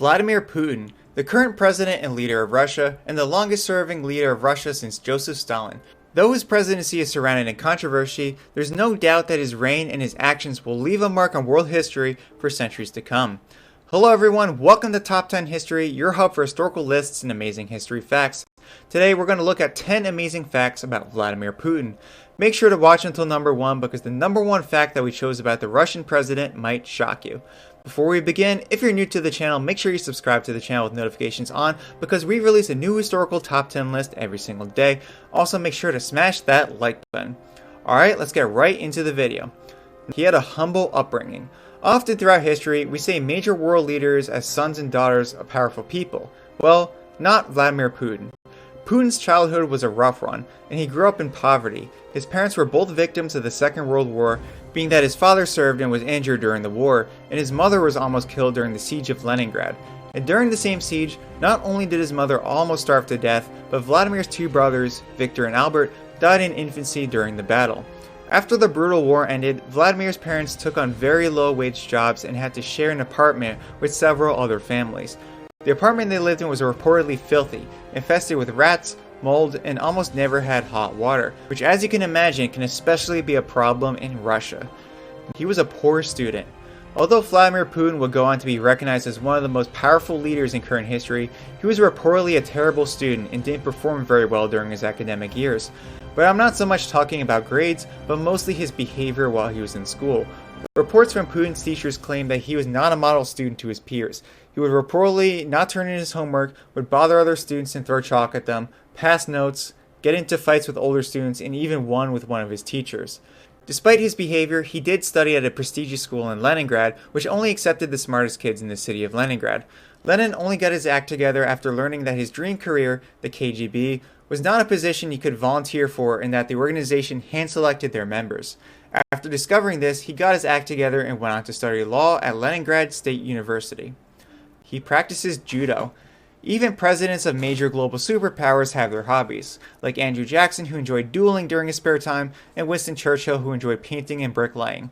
Vladimir Putin, the current president and leader of Russia, and the longest-serving leader of Russia since Joseph Stalin. Though his presidency is surrounded in controversy, there's no doubt that his reign and his actions will leave a mark on world history for centuries to come. Hello everyone, welcome to Top 10 History, your hub for historical lists and amazing history facts. Today we're going to look at 10 amazing facts about Vladimir Putin. Make sure to watch until number 1 because the number 1 fact that we chose about the Russian president might shock you. Before we begin, if you're new to the channel, make sure you subscribe to the channel with notifications on because we release a new historical top 10 list every single day. Also make sure to smash that like button. Alright, let's get right into the video. He had a humble upbringing. Often throughout history, we say major world leaders as sons and daughters of powerful people. Well, not Vladimir Putin. Putin's childhood was a rough one, and he grew up in poverty. His parents were both victims of the Second World War, being that his father served and was injured during the war, and his mother was almost killed during the siege of Leningrad. And during the same siege, not only did his mother almost starve to death, but Vladimir's two brothers, Victor and Albert, died in infancy during the battle. After the brutal war ended, Vladimir's parents took on very low-wage jobs and had to share an apartment with several other families. The apartment they lived in was reportedly filthy, infested with rats, mold, and almost never had hot water, which as you can imagine can especially be a problem in Russia. He was a poor student. Although Vladimir Putin would go on to be recognized as one of the most powerful leaders in current history, he was reportedly a terrible student and didn't perform very well during his academic years. But I'm not so much talking about grades, but mostly his behavior while he was in school. Reports from Putin's teachers claim that he was not a model student to his peers. He would reportedly not turn in his homework, would bother other students and throw chalk at them, pass notes, get into fights with older students, and even won with one of his teachers. Despite his behavior, he did study at a prestigious school in Leningrad, which only accepted the smartest kids in the city of Leningrad. Lenin only got his act together after learning that his dream career, the KGB, was not a position he could volunteer for and that the organization hand-selected their members. After discovering this, he got his act together and went on to study law at Leningrad State University. He practices judo. Even presidents of major global superpowers have their hobbies, like Andrew Jackson, who enjoyed dueling during his spare time, and Winston Churchill, who enjoyed painting and bricklaying.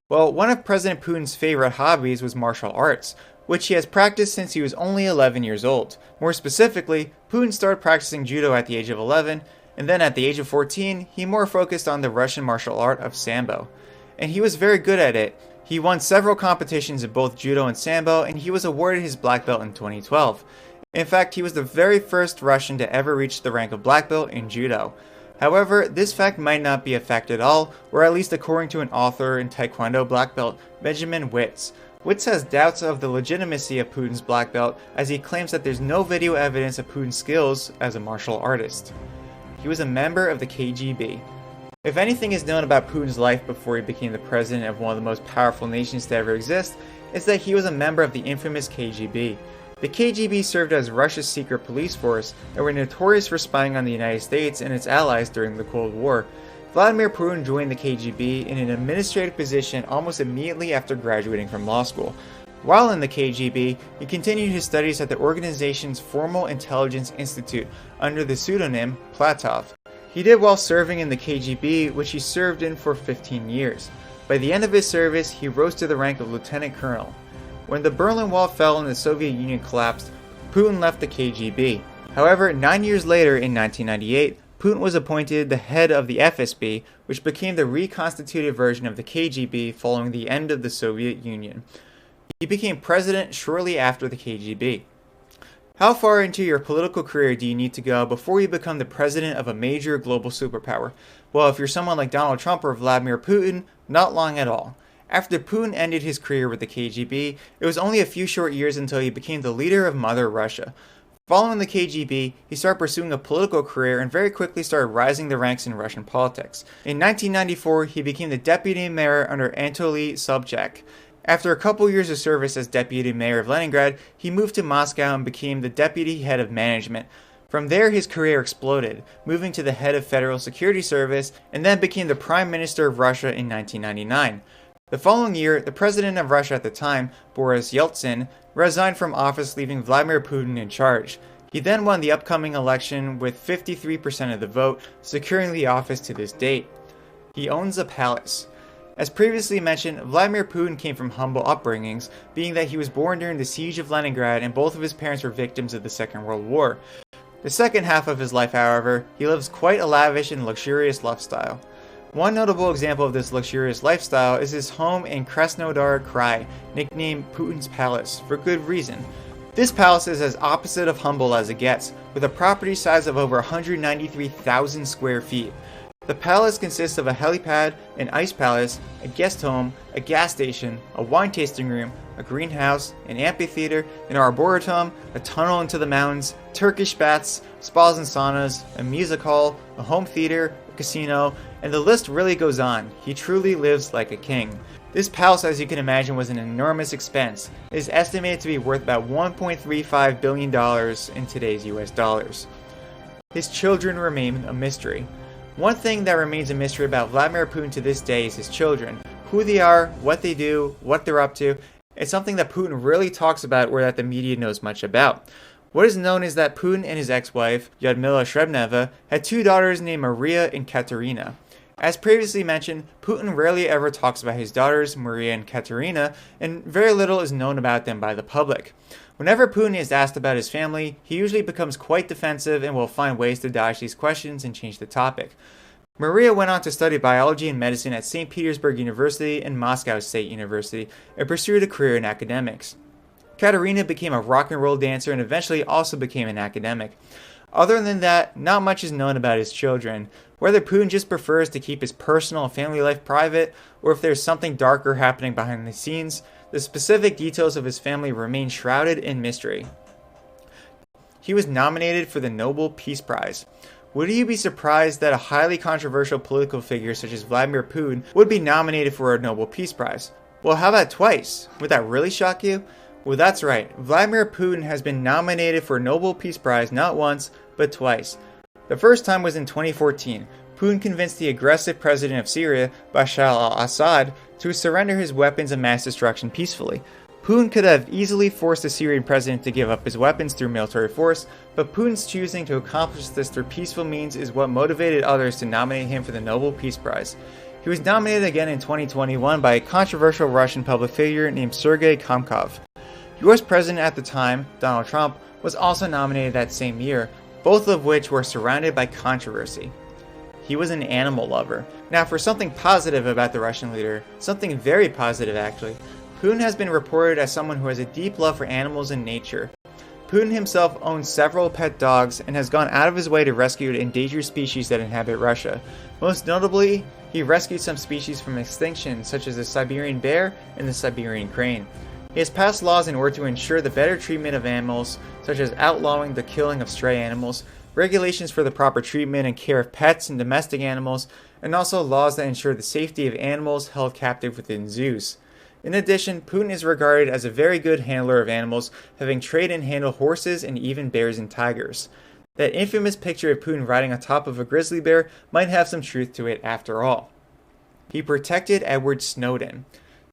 Well, one of President Putin's favorite hobbies was martial arts, which he has practiced since he was only 11 years old. More specifically, Putin started practicing judo at the age of 11, and then at the age of 14, he more focused on the Russian martial art of Sambo. And he was very good at it. He won several competitions in both judo and Sambo, and he was awarded his black belt in 2012. In fact, he was the very first Russian to ever reach the rank of black belt in judo. However, this fact might not be a fact at all, or at least according to an author and Taekwondo black belt, Benjamin Witz. Witz has doubts of the legitimacy of Putin's black belt as he claims that there's no video evidence of Putin's skills as a martial artist. He was a member of the KGB. If anything is known about Putin's life before he became the president of one of the most powerful nations to ever exist, it's that he was a member of the infamous KGB. The KGB served as Russia's secret police force and were notorious for spying on the United States and its allies during the Cold War. Vladimir Putin joined the KGB in an administrative position almost immediately after graduating from law school. While in the KGB, he continued his studies at the organization's Formal Intelligence Institute under the pseudonym Platov. He did well serving in the KGB, which he served in for 15 years. By the end of his service, he rose to the rank of lieutenant colonel. When the Berlin Wall fell and the Soviet Union collapsed, Putin left the KGB. However, 9 years later, in 1998, Putin was appointed the head of the FSB, which became the reconstituted version of the KGB following the end of the Soviet Union. He became president shortly after the KGB. How far into your political career do you need to go before you become the president of a major global superpower? Well, if you're someone like Donald Trump or Vladimir Putin, not long at all. After Putin ended his career with the KGB, it was only a few short years until he became the leader of Mother Russia. Following the KGB, he started pursuing a political career and very quickly started rising the ranks in Russian politics. In 1994, he became the deputy mayor under Anatoly Sobchak. After a couple years of service as deputy mayor of Leningrad, he moved to Moscow and became the deputy head of management. From there, his career exploded, moving to the head of Federal Security Service and then became the Prime Minister of Russia in 1999. The following year, the president of Russia at the time, Boris Yeltsin, resigned from office, leaving Vladimir Putin in charge. He then won the upcoming election with 53% of the vote, securing the office to this date. He owns a palace. As previously mentioned, Vladimir Putin came from humble upbringings, being that he was born during the siege of Leningrad and both of his parents were victims of the Second World War. The second half of his life, however, he lives quite a lavish and luxurious lifestyle. One notable example of this luxurious lifestyle is his home in Krasnodar Krai, nicknamed Putin's Palace, for good reason. This palace is as opposite of humble as it gets, with a property size of over 193,000 square feet. The palace consists of a helipad, an ice palace, a guest home, a gas station, a wine tasting room, a greenhouse, an amphitheater, an arboretum, a tunnel into the mountains, Turkish baths, spas and saunas, a music hall, a home theater, a casino, and the list really goes on. He truly lives like a king. This palace, as you can imagine, was an enormous expense. It is estimated to be worth about $1.35 billion in today's US dollars. His children remain a mystery. One thing that remains a mystery about Vladimir Putin to this day is his children. Who they are, what they do, what they're up to. It's something that Putin really talks about or that the media knows much about. What is known is that Putin and his ex-wife, Lyudmila Shrebneva, had two daughters named Maria and Katerina. As previously mentioned, Putin rarely ever talks about his daughters, Maria and Katerina, and very little is known about them by the public. Whenever Putin is asked about his family, he usually becomes quite defensive and will find ways to dodge these questions and change the topic. Maria went on to study biology and medicine at St. Petersburg University and Moscow State University and pursued a career in academics. Katerina became a rock and roll dancer and eventually also became an academic. Other than that, not much is known about his children. Whether Putin just prefers to keep his personal and family life private, or if there's something darker happening behind the scenes, the specific details of his family remain shrouded in mystery. He was nominated for the Nobel Peace Prize. Would you be surprised that a highly controversial political figure such as Vladimir Putin would be nominated for a Nobel Peace Prize? Well, how about twice? Would that really shock you? Well, that's right. Vladimir Putin has been nominated for a Nobel Peace Prize not once, but twice. The first time was in 2014. Putin convinced the aggressive president of Syria, Bashar al-Assad, to surrender his weapons of mass destruction peacefully. Putin could have easily forced the Syrian president to give up his weapons through military force, but Putin's choosing to accomplish this through peaceful means is what motivated others to nominate him for the Nobel Peace Prize. He was nominated again in 2021 by a controversial Russian public figure named Sergei Kamkov. US President at the time, Donald Trump, was also nominated that same year, both of which were surrounded by controversy. He was an animal lover. Now, for something positive about the Russian leader, something very positive actually, Putin has been reported as someone who has a deep love for animals and nature. Putin himself owns several pet dogs and has gone out of his way to rescue endangered species that inhabit Russia. Most notably, he rescued some species from extinction, such as the Siberian bear and the Siberian crane. He has passed laws in order to ensure the better treatment of animals, such as outlawing the killing of stray animals, regulations for the proper treatment and care of pets and domestic animals, and also laws that ensure the safety of animals held captive within zoos. In addition, Putin is regarded as a very good handler of animals, having trained and handled horses and even bears and tigers. That infamous picture of Putin riding on top of a grizzly bear might have some truth to it after all. He protected Edward Snowden.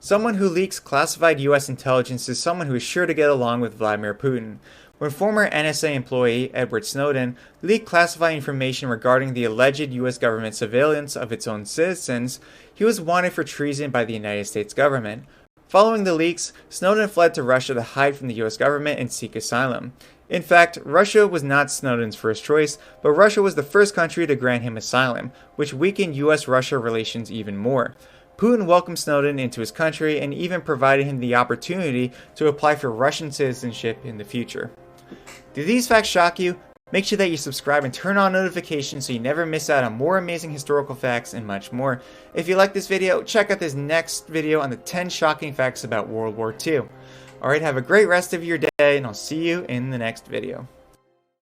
Someone who leaks classified US intelligence is someone who is sure to get along with Vladimir Putin. When former NSA employee Edward Snowden leaked classified information regarding the alleged US government surveillance of its own citizens, he was wanted for treason by the United States government. Following the leaks, Snowden fled to Russia to hide from the US government and seek asylum. In fact, Russia was not Snowden's first choice, but Russia was the first country to grant him asylum, which weakened US-Russia relations even more. Putin welcomed Snowden into his country and even provided him the opportunity to apply for Russian citizenship in the future. Do these facts shock you? Make sure that you subscribe and turn on notifications so you never miss out on more amazing historical facts and much more. If you like this video, check out this next video on the 10 shocking facts about World War II. Alright, have a great rest of your day and I'll see you in the next video.